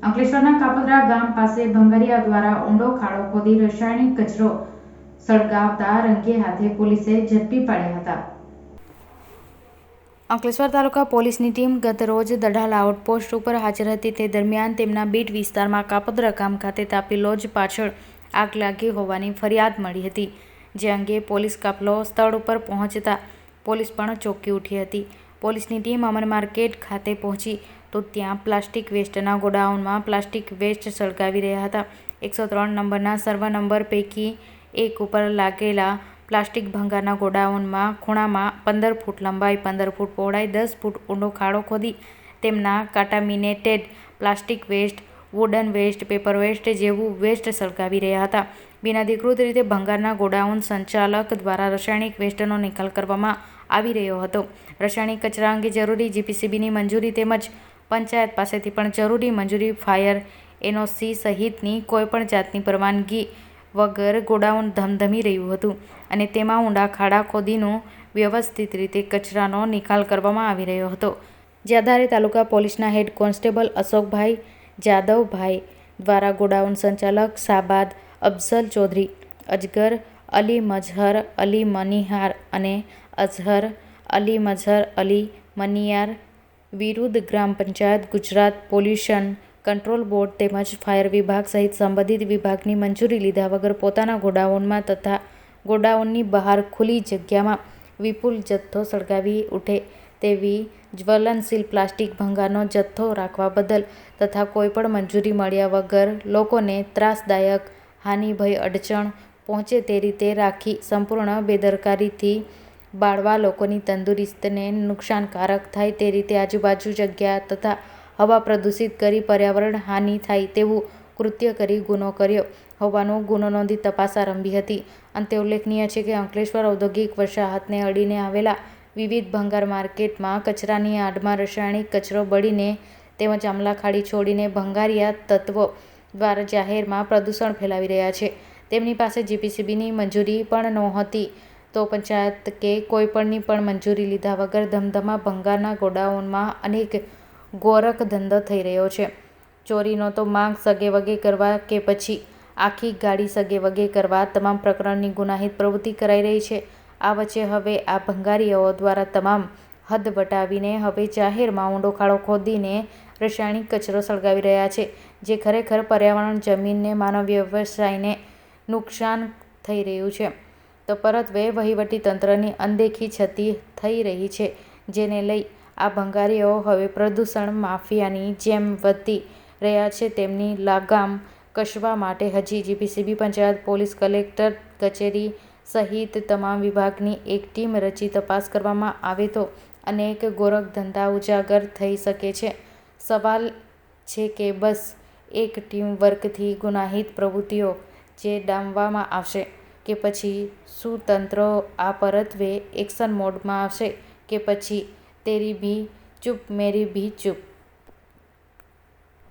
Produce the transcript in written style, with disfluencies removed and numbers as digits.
અંકલેશ્વરના કાપોદ્રા ગામ પાસે ભંગારિયા દ્વારા ઊંડો ખાડો ખોદી રાસાયણિક કચરો સળગાવતા રંગે હાથે પોલીસે ઝડપી પાડ્યા હતા. અંકલેશ્વર તાલુકા પોલીસની ટીમ ગત રોજ દઢાલ આઉટપોસ્ટ ઉપર હાજર હતી. તે દરમિયાન તેમના બીટ વિસ્તારમાં કાપોદ્રા ગામ ખાતે તાપી લોજ પાછળ આગ લાગી હોવાની ફરિયાદ મળી હતી. જે અંગે પોલીસ કાફલો સ્થળ ઉપર પહોંચતા પોલીસ પણ ચોંકી ઉઠી હતી. પોલીસની ટીમ અમન માર્કેટ ખાતે પહોંચી તો ત્યાં પ્લાસ્ટિક વેસ્ટના ગોડાઉનમાં પ્લાસ્ટિક વેસ્ટ સળગાવી રહ્યા હતા. 103 નંબરના સર્વે નંબર પૈકી એક ઉપર લાગેલા પ્લાસ્ટિક ભંગારના ગોડાઉનમાં ખૂણામાં 15 ફૂટ લંબાઈ, 15 ફૂટ પહોળાઈ, 10 ફૂટ ઊંડો ખાડો ખોદી તેમના contaminated plastic waste, wooden waste, paper waste જેવું વેસ્ટ સળગાવી રહ્યા હતા. બિનઅધિકૃત રીતે ભંગારના ગોડાઉન સંચાલક દ્વારા રાસાયણિક વેસ્ટનો નિકાલ કરવામાં આવી રહ્યો હતો. રાસાયણિક કચરા અંગે જરૂરી જીપીસીબીની મંજૂરી તેમજ પંચાયત પાસેથી પણ જરૂરી મંજૂરી, ફાયર એનઓસી સહિતની કોઈપણ જાતની પરવાનગી વગર ગોડાઉન ધમધમી રહ્યું હતું અને તેમાં ઊંડા ખાડા ખોદીનું વ્યવસ્થિત રીતે કચરાનો નિકાલ કરવામાં આવી રહ્યો હતો. જે આધારે તાલુકા પોલીસના હેડ કોન્સ્ટેબલ અશોકભાઈ જાદવભાઈ દ્વારા ગોડાઉન સંચાલક શાબાદ અફઝલ ચૌધરી, અજગર અલી મઝહર અલી મનીહાર અને અઝહર અલી મઝહર અલી મનિયાર વિરુદ્ધ ગ્રામ panchayat, Gujarat pollution control board તેમજ ફાયર વિભાગ સહિત સંબંધિત વિભાગની મંજૂરી લીધા વગર પોતાના ગોડાઉનમાં તથા ગોડાઉનની બહાર ખુલ્લી જગ્યામાં વિપુલ જથ્થો સળગાવી ઉઠે તેવી જ્વલનશીલ પ્લાસ્ટિક ભંગારનો જથ્થો રાખવા બદલ તથા કોઈપણ મંજૂરી મળ્યા વગર લોકોને ત્રાસદાયક હાનિ, ભય, અડચણ પહોંચે તે રીતે રાખી સંપૂર્ણ બેદરકારીથી બાળવા લોકોની તંદુરસ્તીને નુકસાનકારક થાય તે રીતે આજુબાજુ જગ્યા તથા હવા પ્રદૂષિત કરી પર્યાવરણ હાનિ થાય તેવું કૃત્ય કરી ગુનો કર્યો હોવાનો ગુનો નોંધી તપાસ આરંભી હતી. અંતે ઉલ્લેખનીય છે કે અંકલેશ્વર ઔદ્યોગિક વસાહતને અડીને આવેલા વિવિધ ભંગાર માર્કેટમાં કચરાની આડમાં રાસાયણિક કચરો બળીને તેમજ આમલાખાડી છોડીને ભંગારિયા તત્વો દ્વારા જાહેરમાં પ્રદૂષણ ફેલાવી રહ્યા છે. તેમની પાસે જીપીસીબીની મંજૂરી પણ નહોતી તો પંચાયત કે કોઈપણની પણ મંજૂરી લીધા વગર ધમધમા ભંગારના ગોડાઉનમાં અનેક ગોરખ ધંધો થઈ રહ્યો છે. ચોરીનો તો માંગ સગેવગે કરવા કે પછી આખી ગાડી સગેવગે કરવા તમામ પ્રકરણની ગુનાહિત પ્રવૃત્તિ કરાઈ રહી છે. આ વચ્ચે હવે આ ભંગારીયાઓ દ્વારા તમામ હદ વટાવીને હવે જાહેરમાં ઊંડો ખાડો ખોદીને રાસાયણિક કચરો સળગાવી રહ્યા છે. જે ખરેખર પર્યાવરણ, જમીનને, માનવ વ્યવસાયને નુકસાન થઈ રહ્યું છે. તો પરત્વે વહીવટી તંત્રની અનદેખી છતી થઈ રહી છે. જેને લઈ આ ભંગારીયાઓ હવે પ્રદૂષણ માફિયાની જેમ વધતી રહ્યા છે. તેમની લગામ કસવા માટે હજી જીપીસીબી, પંચાયત, પોલીસ, કલેક્ટર કચેરી સહિત તમામ વિભાગની એક ટીમ રચી તપાસ કરવામાં આવે તો અનેક ગોરખ ધંધા ઉજાગર થઈ શકે છે. સવાલ છે કે બસ એક ટીમ વર્કથી ગુનાહિત પ્રવૃત્તિઓ જે ડામવામાં આવશે કે પછી શું તંત્ર આ પરત્વે એક્શન મોડમાં આવશે કે પછી તેરી ભી ચૂપ મેરી ભી ચૂપ.